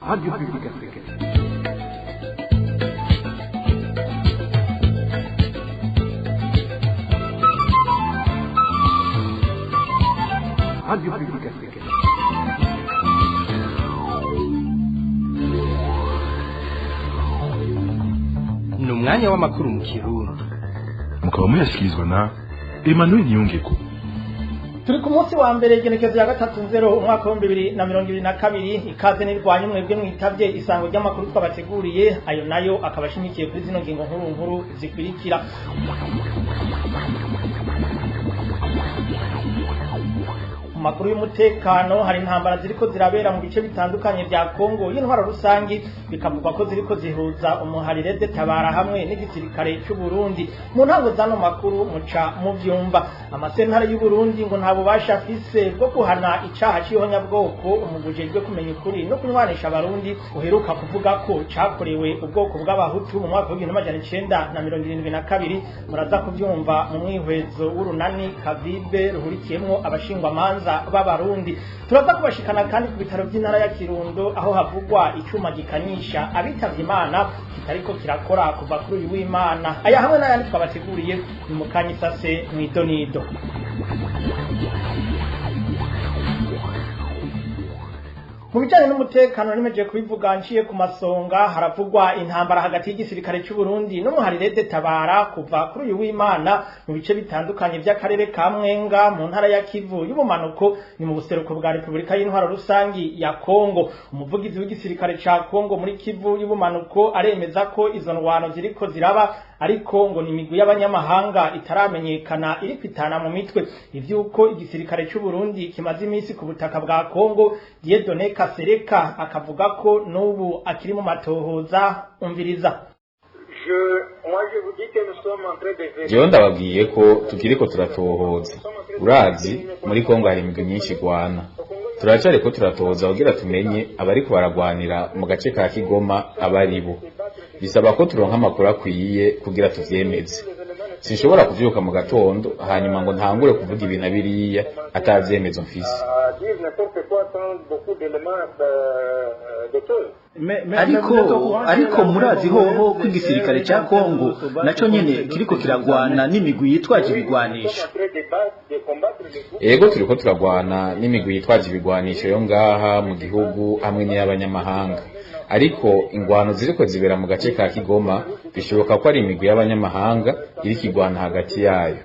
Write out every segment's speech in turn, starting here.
Radio Publique Africaine. Radio Publique Africaine. Ni umwanya w'amakuru mu Kirundi. Mukaba muyashyikirizwa na Emmanuel Nyongeko. Turi ku munsi wa mbere igenekezo ya gatatu Nzero umwaka wa 2022 ikaze nirwanye mwebwe mwitavye isango ry'amakuru twabateguriye ayo nayo akabashimikiye kuri zino ngingo nkuru zikurikira. Makuru y'umutekano hari intambara ziriko zirabera mu bice bitandukanye bya Kongo y'intwaro rusangi bikavugwa ko ziriko zihuza umuharire tabara hamwe n'igisirikare cy'u Burundi mu ntango zano makuru muca mu vyumba amasentare y'u Burundi ngo ntabo bashafise bwo kuhana icaha cy'ihonyabwoko umugujejwe kumenya ukuri no kunywanisha abarundi uheruka kuvuga ko cakorewe ubwoko bw'abahutu mu mwaka wa 1972 muraza kuvyumva mu mwihwezo w'urunani kavibe ruhurikiyemwo abashingwa manza b'abarundi turaza kubashikana kandi ku bitaro by'intara ya Kirundo aho havugwa icuma gikanyisha abitavye Imana kitariko kirakora kuva kuri uyu w'Imana aya hamwe n'ayandi twabateguriye ni mukanyi sase mwidonido. Mu bijanye n'umutekano nimeje kubivuga nciye ku masonga haravugwa intambara hagati y'igisirikare cy'u Burundi n'umuharire tabara kuva kuri uyu w'Imana mu bice bitandukanye by'akarere ka Mwenga mu ntara ya Kivu y'ubumanuko ni mu buseruko bwa Republika y'Intwaro rusangi ya Kongo. Umuvugizi w'igisirikare ca Kongo muri Kivu y'ubumanuko aremeza ko izo ndwano ziriko ziraba ariko ngo ni imigwi y'abanyamahanga itaramenyekana iri kwitana mu mitwe ivyuko igisirikare cy'u Burundi kimaze iminsi ku butaka bwa Kongo Dieudonné Kasereka akavuga ko n'ubu akiri mu matohoza umviriza. Jewe ndababwiye ko tukiriko turatohoza urazi muri Kongo hari imigwi myinshi igwana turacari ko turatohoza kugira tumenye abariko baragwanira mu gace ka Kigoma abaribo bisaba ko turonka amakuru akwiye kugira tuvyemeze sinshobora kuvyuka mu gatondo hanyuma ngo ntangure kuvuga ibintu biriya atavyemezo mfise ariko murazi hoho ko igisirikare cya Kongo naco nyene kiriko kiragwana n'imigwi yitwaje ibigwanisho. Ego turiko turagwana n'imigwi yitwaje ibigwanisho yo ngaha mu gihugu hamwe n'iy'abanyamahanga ariko ingwano ziriko zibera mu gace ka Kigoma bishoboka ko ari imigwi y'abanyamahanga iri kigwana hagati yayo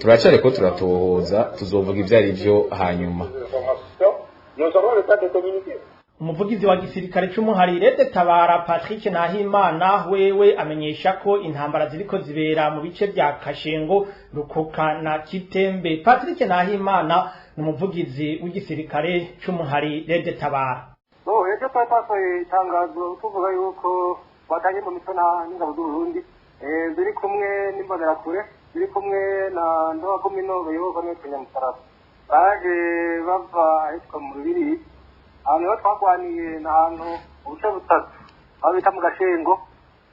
turacare ko turatohoza tuzovuga ivyari byo hanyuma. Umuvugizi wa gisirikare cy'umuharire tabara Patrick Nahimana wewe amenyesha ko intambara ziriko zibera mu bice bya Kashengo Rukoka na Kitembe. Patrick Nahimana n'umuvugizi w'igisirikare cy'umuharire tabara. Ejo twasohoye itangazo tuvuga yuko batanye mu mitona n'ingabo z'u Burundi ziri kumwe n'imbonerakure ziri kumwe na ndabagomino bayoboka n'Abanyamusaraba baje bava ahitwa mu Rubiri aho twagwaniye n'ahantu ubuce butatu aho bita mu Gashengo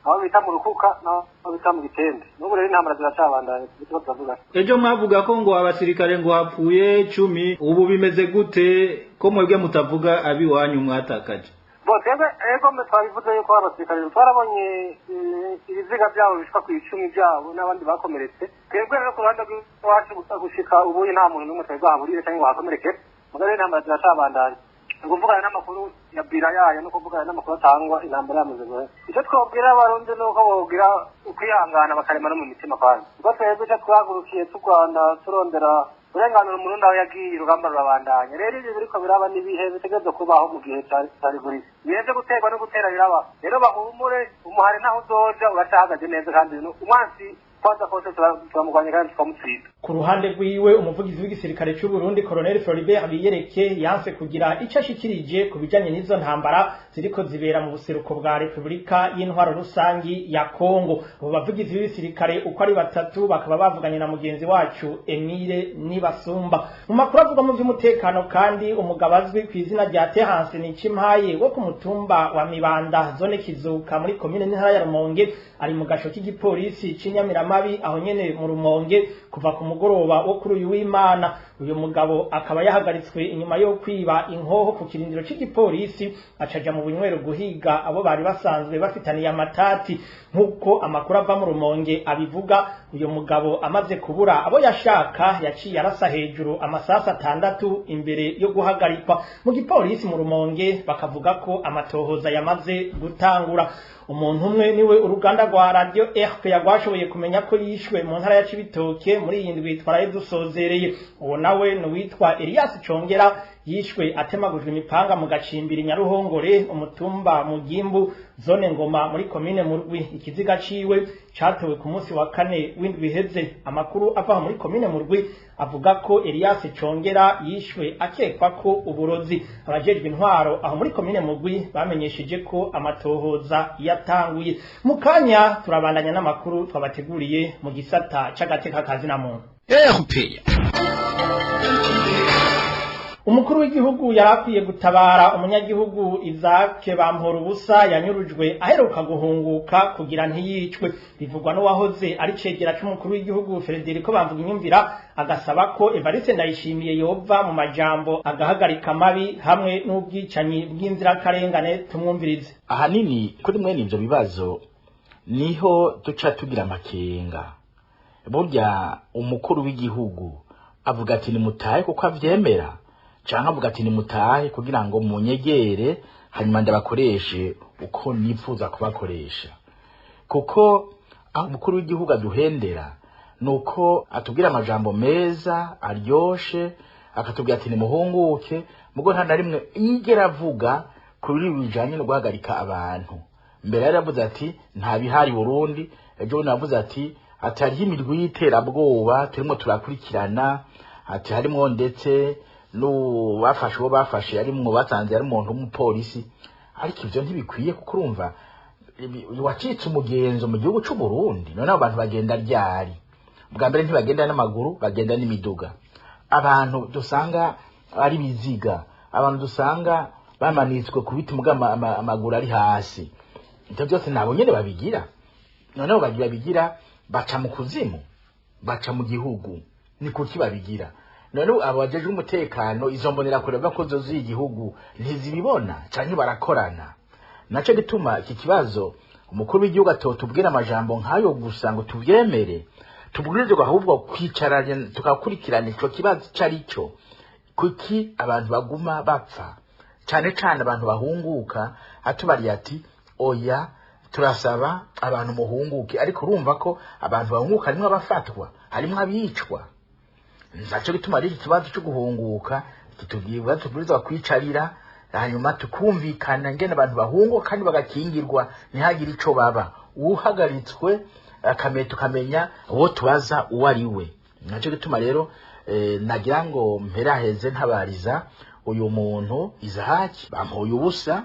aho bita mu Rukuka aho bita mu Gitembe n'ubu rero intambara ziracabandanye bityo turavuga. Ejo mwavuga ko ngo abasirikare ngo hapfuye 10 ubu bimeze gute ko mwebwe mutavuga abi wanyu mwatakaje? Twebwe ego twabivuze yuko abasirikare twarabonye ibiziga byabo bishika ku 10 byabo n'abandi bakomeretse twebwe rero ku ruhande rwacu gushika ubu nta muntu n'umwe twazahaburire cyangwa wakomereke mugabo intambara ziracabandanye kuvugana n'amakuru ya bira yayo no kuvugana n'amakuru atangwa intambara yamaze guhera. Icyo twabwira abarundi nuko bogira ukwihangana bakarema no mu mitima kandi ubwo twebwe icyo twagurukiye turwana turondera uburenganzira umurundi aho yagiye urugamba rurabandanya rero ibi biriko biraba n'ibihe bitegerezwa kubaho mu gihe cyari guri ibihe byo guterwa no gutera biraba rero bahumure umuhari naho uzoja uracahagaze neza kandi umwansi kwanza kose turamugwanya kandi tukamutsinda. Ku ruhande rwiwe umuvugizi w'igisirikare cy'u Burundi Colonel Floribert Biyereke yanse kugira icyo ashikirije ku bijanye n'izo ntambara ziriko zibera mu buseruko bwa Republika y'Intwaro rusangi ya Kongo. Abo bavugizi b'ibisirikare uko ari batatu bakaba bavuganye na mugenzi wacu Emile Nibasumba. Mu makuru avuga mu by'umutekano kandi umugabo azwi ku izina rya Terence Nicimpaye wo ku mutumba wa Mibanda zone Kizuka muri commune n'intara ya Rumonge ari mu gasho k'igipolisi c'Inyamiramabi aho nyene mu Rumonge kuva ku mugoroba wo kuri uyu w'Imana. uyu mugabo akaba yahagaritswe inyuma yo kwiba inkoho ku kirindiro c'igipolisi acaja mu bunywero guhiga abo bari basanzwe bafitaniye amatati nk'uko amakuru ava mu Rumonge abivuga. Uyu mugabo amaze kubura abo yashaka yaciye arasa hejuru amasasa 6 imbere yo guhagarikwa mu gipolisi mu Rumonge, bakavuga ko amatohoza yamaze gutangura. Umuntu umwe niwe uruganda rwa radio RPA rwashoboye kumenya ko yishwe mu ntara ya Cibitoke muri iyi ndwi twaraye dusozereye. Uwo nawe ni witwa Elias Congera, yishwe atemagujwe imipanga mu gacimbiri Nyaruhongore umutumba mu Gimbu zone Ngoma muri komine Murwi. Ikiziga ciwe cyatewe ku munsi wa 4 w'indwi heze. Amakuru ava muri komine Murwi avuga ko Elias Congera yishwe akekwa ko uburozi. Abajejwe intwaro aho muri komine Murwi bamenyesheje ko amatohoza yatanguye. Mukanya turabandanya n'amakuru twabateguriye mu gisata c'agateka kazi na muntu. Umukuru w'igihugu yarakwiye gutabara umunyagihugu Izake Bampora Ubusa yanyurujwe aheruka guhunguka kugira ntiyicwe. Bivugwa no wahoze ari cegera c'umukuru w'igihugu Frederico Bamvuga Inyumvira, agasaba ko Evariste Ndayishimiye yova mu majambo agahagarika mabi hamwe n'ubwicanyi bw'inzirakarengane. Tumwumvirize. Ahanini kuri mwene ivyo bibazo niho duca tugira amakenga. Burya umukuru w'igihugu avuga ati ni mutahe kuko avyemera, canke avuga ati ni mutahe kugira ngo munyegere hanyuma ndabakoreshe uko nifuza kubakoresha. Kuko aho umukuru w'igihugu aduhendera nuko atubwira amajambo meza aryoshe, akatubwira ati ni muhunguke, mugo nta narimwe yigera avuga kuri bijanye no guhagarika abantu. Mbere yaravuze ati nta bihari Burundi, ejo navuze ati atari imirwi y'iterabwoba turimo turakurikirana, ati harimo ndetse no bafashe uwo bafashe ari mu batanze ari umuntu w'umupolisi. Ariko ivyo ntibikwiye kuko urumva wacitse umugenzo mu gihugu c'u Burundi. None abantu bagenda ryari? Bwa mbere ntibagenda n'amaguru, bagenda n'imiduga. Abantu dusanga ari biziga, abantu dusanga bamanitswe ku biti mugama amaguru ari hasi. Ivyo byose nabo nyene babigira. None babigira baca mu kuzimu, baca mu gihugu. Ni kuki babigira? None abajeje umutekano izo mbonera kureba ko zo z'igihugu ntizibibona canke barakorana. Naco gituma iki kibazo umukuru w'igihugu atotubwira amajambo nkayo gusa ngo tuvyemere, tubwirizwa ahubwo kwicarana tukakurikirana ico kibazo carico. Kuki abantu baguma bapfa cane cane abantu bahunguka, atubari ati oya turasaba abantu muhunguke, ariko urumva ko abantu bahunguka harimwo abafatwa, harimwo abicwa. Nzaco gituma ari ikibazo cyo guhunguka tubwirizwa kwicarira hanyuma tukumvikana ngene abantu bahunguka kandi bagakingirwa ntihagire ico baba. Uhagaritswe tukamenya uwo tubaza uwo ari we. Naco gituma rero nagira ngo mperaheze ntabariza uyu muntu Izahaki Bampora Ubusa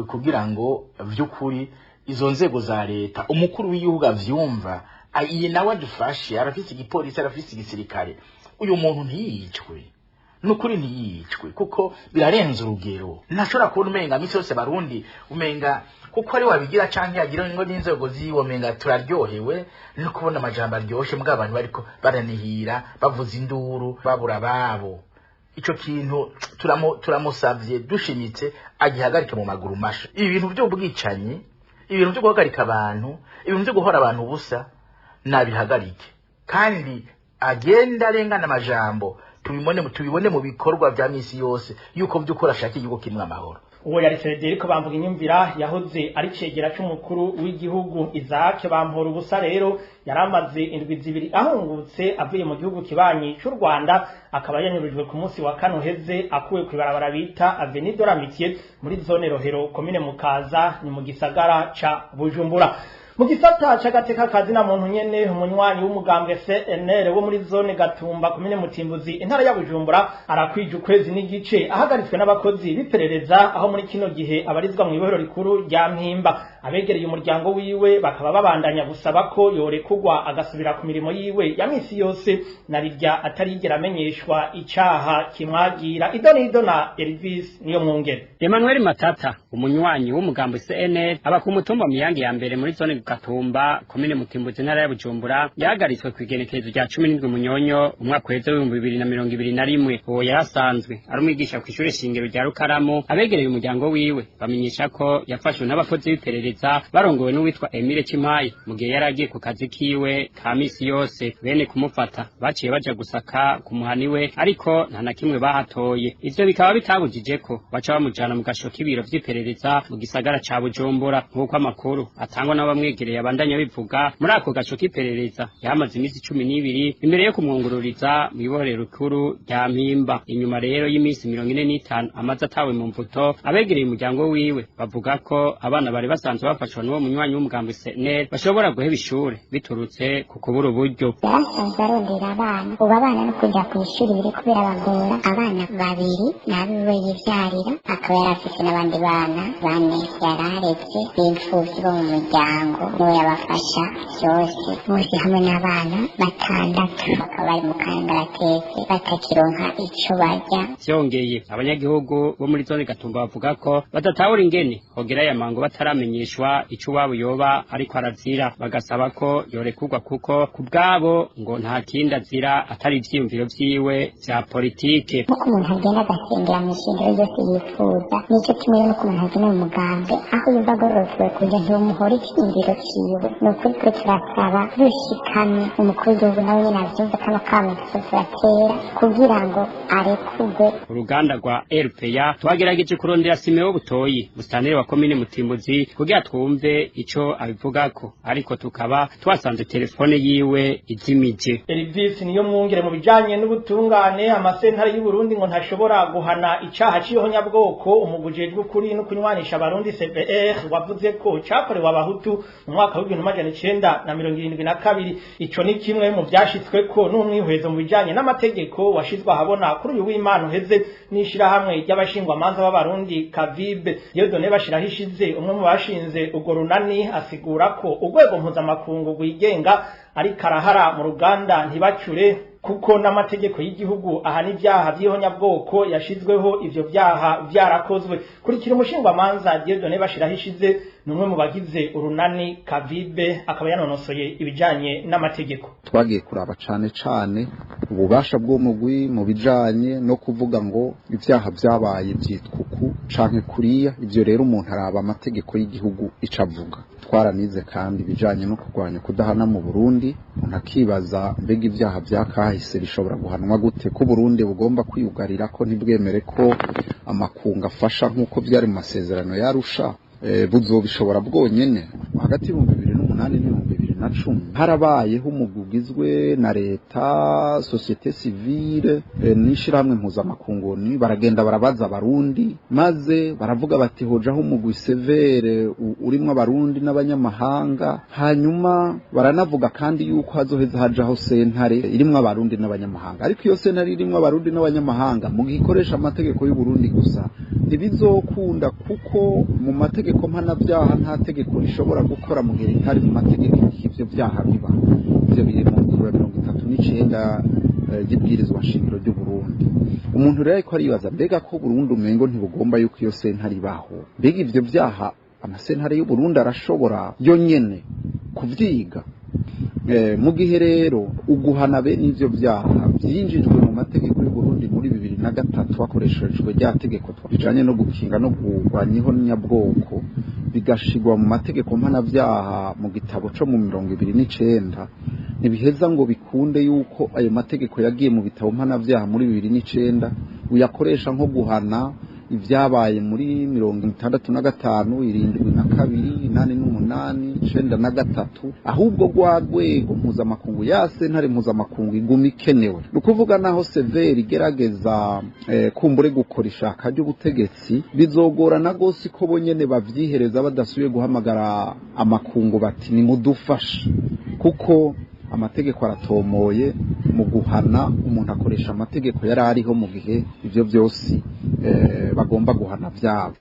kugira ngo vy'ukuri izo nzego za leta umukuru w'igihugu avyumva, iyi nawe adufashe, arafise igipolisi arafise igisirikare. Uyu muntu ntiyicwe, nukuri ntiyicwe kuko birarenze urugero. Ntashobora kubona umenga misi yose Barundi umenga kuko ari wabigira canke yagira ngo n'inzego ziwo umenga turaryohewe no kubona amajambo aryoshe mbwa abantu bariko baranihira bavuza induru babura babo. Ico kintu turamusavye dushimitse agihagarike mu maguru masha. Ibintu byo bwicanyi, ibintu byo guhagarika abantu, ibintu byo guhora abantu ubusa nabihagarike, kandi agenda arengana amajambo tubibone mu bikorwa bya misi yose yuko byukora ashaka igihugu kimwe amahoro. Uwo yari Frederico Bamvuga Inyumvira yahoze ari cegera c'umukuru w'igihugu. Izake Bampora Ubusa rero yaramaze indwi zibiri ahungutse avuye mu gihugu kibanyi c'u Rwanda, akaba yanyurujwe ku munsi wa 4 heze akuwe kwibarabara bita Avenue de l'Amitié muri zone Rohero komine Mukaza ni mu gisagara ca Bujumbura. Mu gisata c'agateka kazi na muntu nyene umunywanyi w'umugambwe CNL wo muri zone Gatumba komine Mutimbuzi intara ya Bujumbura arakwije ukwezi n'igice ahagaritswe n'abakozi biperereza, aho muri kino gihe abarizwa mu ibohero rikuru rya Mpimba. Abegereye umuryango wiwe bakaba babandanya gusaba ko yorekugwa agasubira ku mirimo yiwe ya misi yose narirya atarigera amenyeshwa icaha kimwagira. Idonido na Elvis niyo mwungere. Emmanuel Matata umunywanyi w'umugambwe CNL aba ku mutumba Miyange ya mbere muri zone Gatumba komine Mutimbuzi ntara ya Bujumbura yahagaritswe kwigenekerezo rya 17 Munyonyo umwaka w'ejo 2021. Uwo yarasanzwe ari umwigisha ku ishure shingiro rya Rukaramu. Abegereye umuryango wiwe bamenyesha ko yafashwe n'abakozi b'iperereza barongowe n'uwitwa Emile Chimayi mu gihe yaragiye ku kazi kiwe ka misi yose. Bene kumufata baciye baja gusaka ku muhaniwe ariko nta na kimwe bahatoye. Ivyo bikaba bitabujije ko baca bamujana mu gasho k'ibiro vy'iperereza mu gisagara ca Bujumbura. Nk'uko amakuru atangwa n'abamwegereye abandanya bivuga, muri ako gasho k'iperereza yamaze imisi 12 imbere yo kumwungururiza mu iborero rikuru rya Mpimba. Inyuma rero y'imisi 45 amaze atawe mu mvuto, abegereye umuryango wiwe bavuga ko abana bari basanzwe bafashwa n'uwo munywanyi w'umugambi CNL bashobora guheba ishure biturutse ku kubura uburyo. Yarasanzwe arondera abana, ubu abana no kujya ku ishuri biri kubera bagora. Abana babiri nabiwe yivyarira, akaba yarafise n'abandi bana bane yararetse b'imfuvyi bo mu muryango, niwe yabafasha byose. Bose hamwe n'abana batandatu bakaba bari mu kangaratete batakironka ico barya. Vyongeye abanyagihugu bo muri zone Gatumba bavuga ko badatahura ingene hogera ya mango bataramenyeshwa ico wabo yoba ariko arazira, bagasaba ko yorekurwa kuko kubwabo ngo nta kindi azira atari ivyiyumviro vyiwe vya politike. Nk'uko umuntu agenda agasengera mu ishingiro ryose yifuza, nico kimwe n'uko umuntu agenda mu mugambi aho yumva agororotse kugira ntibamuhore icyiyumviro ciwe. Ni ukuri twe turasaba dushikamye umukuru w'igihugu nawe nyene avyumve kano kamo turatera kugira ngo arekurwe. Uruganda rwa RPA twagerageje kurondera Simeo Butoyi mustanire wa komine Mutimbuzi kugira twumve ico abivugako, ariko tukaba twasanze telefone yiwe izimije. Elvis niyo mwungere mu bijanye n'ubutungane amasentare y'u Burundi ngo ntashobora guhana icaha c'ihonyabwoko. Umugujejwe kuri no kunywanisha abarundi CPR wavuze ko cakorewe abahutu mu mwaka w'1972. Ico ni kimwe mu vyashitsweko n'umwihwezo mu bijanye n'amategeko washizwe ahabona kuri uyu w'Imana uheze n'ishira hamwe ry'abashingwa manza b'abarundi Kavibe. Dieudonné Bashirahishize umwe mu bashinze ugo runani asigura ko urwego mpuzamakungu rwigenga ari karahara mu ruganda ntibacure kuko n'amategeko y'igihugu ahana ibyaha by'ihonyabwoko yashizweho ivyo byaha byarakozwe. Kurikira umushingwa manza Dieudonné Bashirahishize numwe mu bagize urunani Kavibe akaba yanonosoye ibijanye n'amategeko. Twagiye kuraba cane ububasha bw'umugwi mu bijanye no kuvuga ngo ibyaha byabaye byitwuku canke kuriya. Ivyo rero umuntu araba amategeko y'igihugu icavuga. Twaranize kandi bijanye no kurwanya kudahana mu Burundi, umuntu akibaza mbega ibyaha byakahise bishobora guhanwa gute ko Burundi bugomba kwiyugarira ko ntibwemere ko amakunga afasha nk'uko byari mu masezerano yarusha. Buzobishobora bwonyene hagati y'ibihumbi 2008 n'ibihumbi 2010 harabayeho umugugizwe na leta, societe civile n'ishirahamwe mpuzamakungu baragenda barabaza abarundi maze baravuga bati hojaho umugwi severe urimwo abarundi n'abanyamahanga. Hanyuma baranavuga kandi yuko hazoheza hajaho sentare irimwo abarundi n'abanyamahanga, ariko iyo sentare irimwo abarundi n'abanyamahanga mu gikoresha amategeko y'u Burundi gusa ntibizokunda kuko mu mategeko mpanabyaha nta tegeko rishobora gukora mu gihe ritari mu mategeko y'ivyo byaha biba. Ivyo biri mu ngingo ya 39 y'ibwirizwa shingiro ry'u Burundi. Umuntu rero ariko aribaza mbega ko Burundi umengo ntibugomba yuko iyo sentare ibaho, mbega ivyo byaha amasentare y'u Burundi arashobora yonyene kuvyiga. Mu gihe rero uguhana bene ivyo byaha byinjijwe mu mategeko y'u Burundi muri 2003 hakoreshejwe rya tegeko twijanye no gukinga no kurwanya ihonyabwoko bigashigwa mu mategeko mpanabyaha mu gitabo co mu 2009, ntibiheza ngo bikunde yuko ayo mategeko yagiye mu bitabo mpanabyaha muri 2009 uyakoresha nko guhana ivyabaye muri 65, 72, 88, 93, ahubwo rwego mpuzamakungu ya sentare mpuzamakungu iguma ikenewe. Nukuvuga naho severe igerageza kumbure gukora ishaka ry'ubutegetsi bizogorana gose ko bonyene bavyihereza badasubiye guhamagara amakungu bati ni mudufashe, kuko amategeko aratomoye mu guhana. Umuntu akoresha amategeko yari ariho mu gihe ivyo byose bagomba guhana vyabo.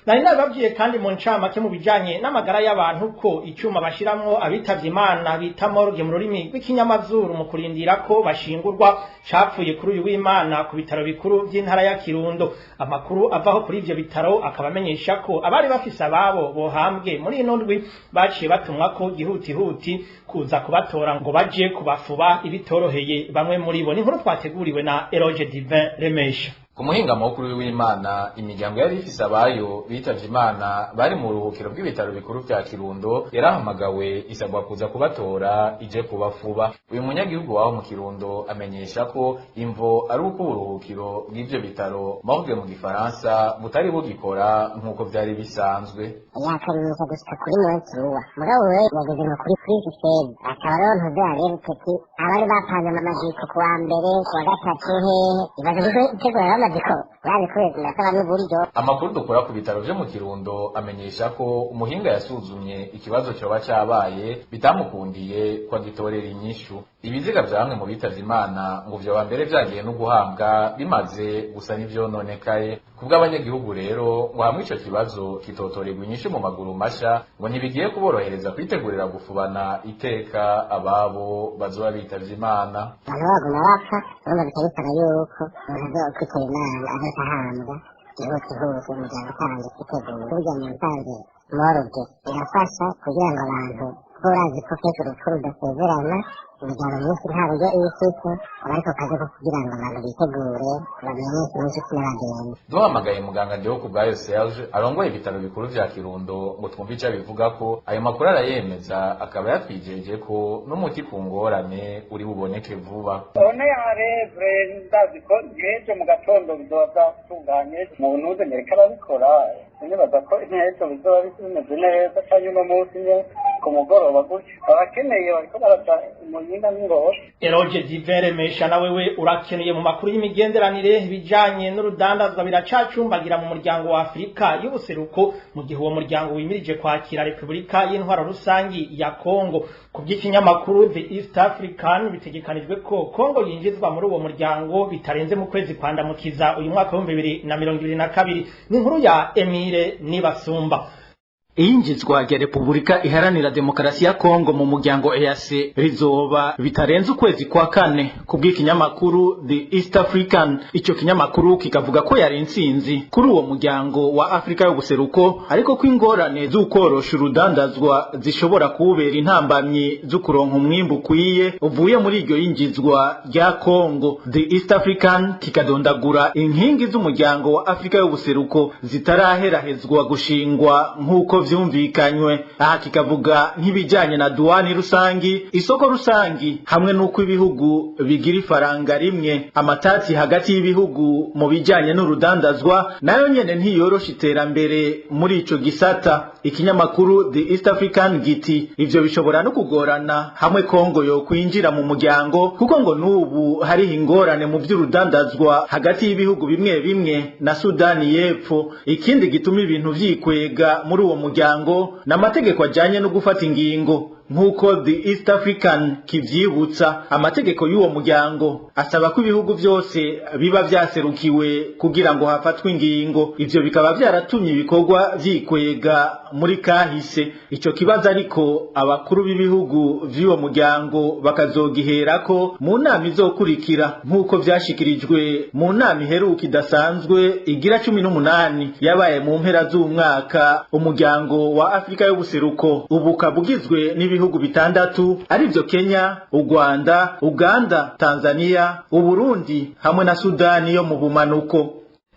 nari nababwiye kandi mu ncamake mu bijanye n'amagara y'abantu ko icyuma bashiramwo abitavye Imana bita morgue mu rurimi rw'ikinyamazuru mu kurindira ko bashingurwa capfuye kuri uyu w'Imana ku bitaro bikuru by'intara ya Kirundo. Amakuru avaho kuri ivyo bitaro akabamenyesha ko abari bafise ababo bohambwe muri ino ndwi baciye batumwa ko gihutihuti kuza kubatora ngo baje kubafuba ibitoroheye bamwe muri bo. Ni nkuru twateguriwe na Eroge Divin Remesha. Ku muhingamo w'ukuri w'Imana imiryango yari ifise abayo bitavye Imana bari mu ruhukiro bw'ibitaro bikuru vya Kirundo yarahamagawe isabwa kuza kubatora ije kubafuba. Uyu munyagihugu waho mu Kirundo amenyesha ko imvo ari uko uruhukiro bw'ivyo bitaro morgue mu gifaransa butari bugikora nk'uko vyari bisanzwe. Yakarimisha gushika kuri Nzero mugabo we yageze ngo kuri Frisbee akaba rero rero peti abari bapanze amajiko ku wa mbere ku wa gatatu ibaze gutegura amajiko bari kwezi nasaba n'uburyo. Amakuru dukora ku bitaro vyo mu Kirundo amenyesha ko umuhinga yasuzumye ikibazo cyoba cabaye bitamukundiye kwa gitorera inyishu. Ibiziga vya bamwe mu bitavye Imana ngo vyoba mbere vyagiye no guhambwa bimaze gusa n'ivyononekaye. Kubw'abanyagihugu rero ngo hamwe ico kibazo kitotorerwa inyishu mu maguru masha ngo ntibigiye kuborohereza kwitegurira gufubana iteka ababo bazoba bitavye Imana. Baguma bapfa urumva bitabitara yuko umuntu azokwitaba Imana azotahambwa ihutihuti umuryango utanze kwitegura. Burya mu ntanze morgue irafasha kugira ngo abantu urazi ko kenshi urupfu rudasezerana imiryango myinshi nta buryo ibifite ariko kaje ko kugira ngo abantu bitegure bamenye inshuti n'abagenzi. Duhamagaye muganga Nzero ku bwayo Serge arongoye ibitaro bikuru vya Kirundo ngo twumve ico bivuga ko ayo makuru arayemeza akaba yatwijeje ko n'umuti ku ngorane uri buboneke vuba. One yarevre ndazi ko ngeje mu gatondo bizoza tunganye mu ntuze nyereka ababikora nibaza ko intego bizoba bimeze neza kandi uno munsi nye ku mugoroba gutyo abakeneye bariko baraca umunyinga n'ingoro. Eroge Divere Mesha na wewe urakeneye mu makuru y'imigenderanire bijanye n'urudandazwa biracacumbagira mu muryango wa Afrika y'ubuseruko mu gihe uwo muryango wimirije kwakira Republika y'Intwaro Rusangi ya Kongo. Ku by'ikinyamakuru The East African bitegekanijwe ko Kongo yinjizwa muri uwo muryango bitarenze mu kwezi kwandamukiza uyu mwaka wa 2022. Ni inkuru ya Emile Nibasumba. Iyinjizwa rya Republika Iharanira Demokarasi ya Kongo mu muryango EAC rizoba bitarenze ukwezi kwa kane. Kubw'ikinyamakuru The East African, ico kinyamakuru kikavuga ko yari intsinzi kuri uwo muryango wa Afrika yo guseruko, ariko ko ingorane z'ukorosha urudandazwa zishobora kubera intambamyi zo kuronka umwimbu kwiye uvuye muri iryo yinjizwa rya Kongo. The East African kikadondagura inkingi z'umuryango wa Afrika yo guseruko zitaraherahezwa gushingwa nk'uko vyumvikanywe. Aha kikavuga nk'ibijanye na duwani rusangi, isoko rusangi, hamwe n'uko ibihugu bigira ifaranga rimwe. Amatati hagati y'ibihugu mu bijanye n'urudandazwa nayo nyene ntiyorosha iterambere muri ico gisata. Ikinyamakuru The East African giti ivyo bishobora no kugorana hamwe Kongo yo kwinjira mu muryango, kuko ngo n'ubu hari ingorane mu vy'urudandazwa hagati y'ibihugu bimwe bimwe na Sudani y'Epfo. Ikindi gituma ibintu vyikwega muri uwo muryango n'amategeko ajanye no gufata ingingo. Nkuko The East African kivyibutsa, amategeko y'uwo muryango asaba ko ibihugu byose biba vyaserukiwe kugira ngo hafatwe ingingo. Ivyo bikaba vyaratumye ibikorwa vyikwega muri kahise. Ico kibazo ariko abakuru b'ibihugu vy'uwo muryango bakazogiherako mu nama izokurikira, nkuko vyashikirijwe mu nama iheruka idasanzwe igira 18 yabaye mu mpera z'umwaka. Umuryango wa Afrika y'ubuseruko ubu kabugizwe n'ibihugu bitandatu, arivyo Kenya, u Rwanda, Uganda, Tanzania, u Burundi hamwe na Sudani yo mu bumanuko.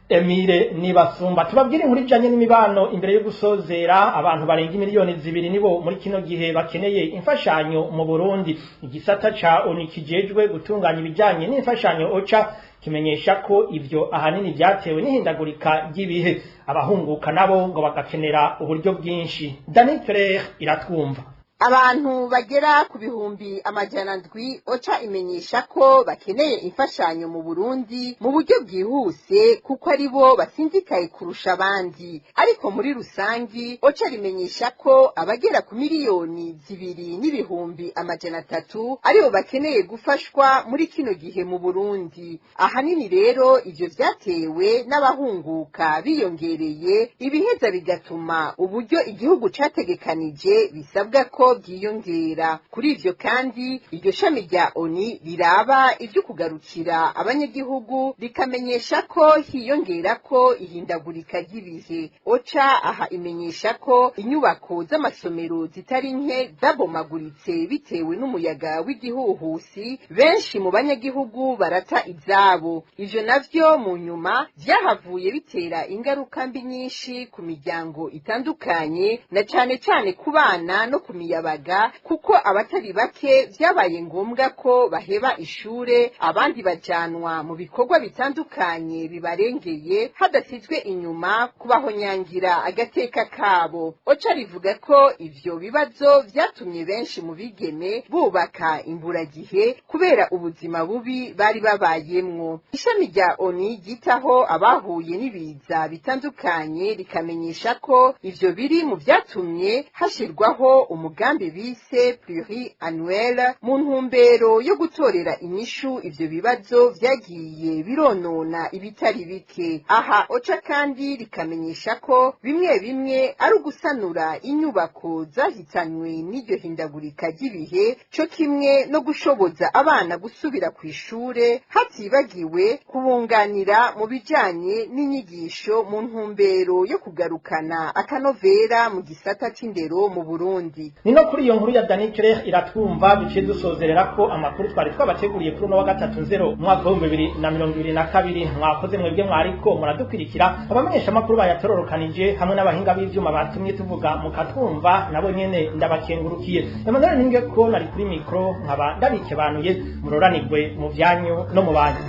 Emile Nibasumba. Tubabwire muri janye n'imibano imbere yo gusozera, abantu barenga miliyoni 2 nibo muri kino gihe bakeneye imfashanyo mu Burundi. Igisata ca ONU kijejwe gutunganya ibijanye n'imfashanyo OCHA kimenyesha ko ivyo ahanini byatewe n'ihindagurika ry'ibihe. Abahunguka nabo ngo bagakenera uburyo bwinshi. Dani Ferrer iratwumva. abantu bagera ku bihumbi amajana ndwi oca imenyesha ko bakeneye imfashanyo mu Burundi mu buryo bwihuse kuko ari bo basinzikaye kurusha abandi, ariko muri rusangi oca rimenyesha ko abagera ku miliyoni 2,300,000 aribo bakeneye gufashwa muri kino gihe mu Burundi. Ahanini rero ivyo vyatewe n'abahunguka biyongereye, ibiheza bigatuma uburyo igihugu categekanije bisabwa ko byiyongera. Kuri ivyo kandi iryo shami rya ONU riraba ivyo kugarukira abanyagihugu rikamenyesha ko hiyongera ko ihindagurika ry'ibihe. OCHA aha imenyesha ko inyubako z'amasomero zitari nke zabomaguritse bitewe n'umuyaga w'igihuhusi, benshi mu banyagihugu barata izabo. Ivyo navyo mu nyuma vyahavuye bitera ingaruka mbi nyinshi ku miryango itandukanye, na cane cane ku bana no ku miyabaga, kuko abatari bake vyabaye ngombwa ko baheba ishure, abandi bajanwa mu bikorwa bitandukanye bibarengeye hadasizwe inyuma kubahonyangira agateka kabo. OCHA rivuga ko ivyo bibazo vyatumye benshi mu bigeme bubaka imburagihe kubera ubuzima bubi bari babayemwo. Ishami rya ONU ryitaho abahuye n'ibiza bitandukanye rikamenyesha ko ivyo biri mu vyatumye hashirwaho umugambi bise pluriannuel mu ntumbero yo gutorera inyishu ivyo bibazo vyagiye bironona ibitari bike. Aha OCHA kandi rikamenyesha ko bimwe bimwe ari ugusanura inyubako zahitanywe n'iryo hindagurika ry'ibihe, co kimwe no gushoboza abana gusubira ku ishure, hatibagiwe kubunganira mu bijanye n'inyigisho mu ntumbero yo kugarukana akanovera mu gisata c'indero mu Burundi. Nino kuri iyo nkuru ya Danikere iratwumva duciye dusozerera ko amakuru twari twabateguriye kuri uno wa gatatu Nzero umwaka wa 2022. Mwakoze mwebwe mwariko muradukurikira, abamenyesha amakuru bayatororokanije hamwe n'abahinga b'ivyuma batumye tuvuga mukatwumva, nabo nyene ndabakengurukiye. Emmanuel ninge ko nari kuri mikro nkaba ndabikebanuye, muroranirwe mu vyanyu no mu banyu.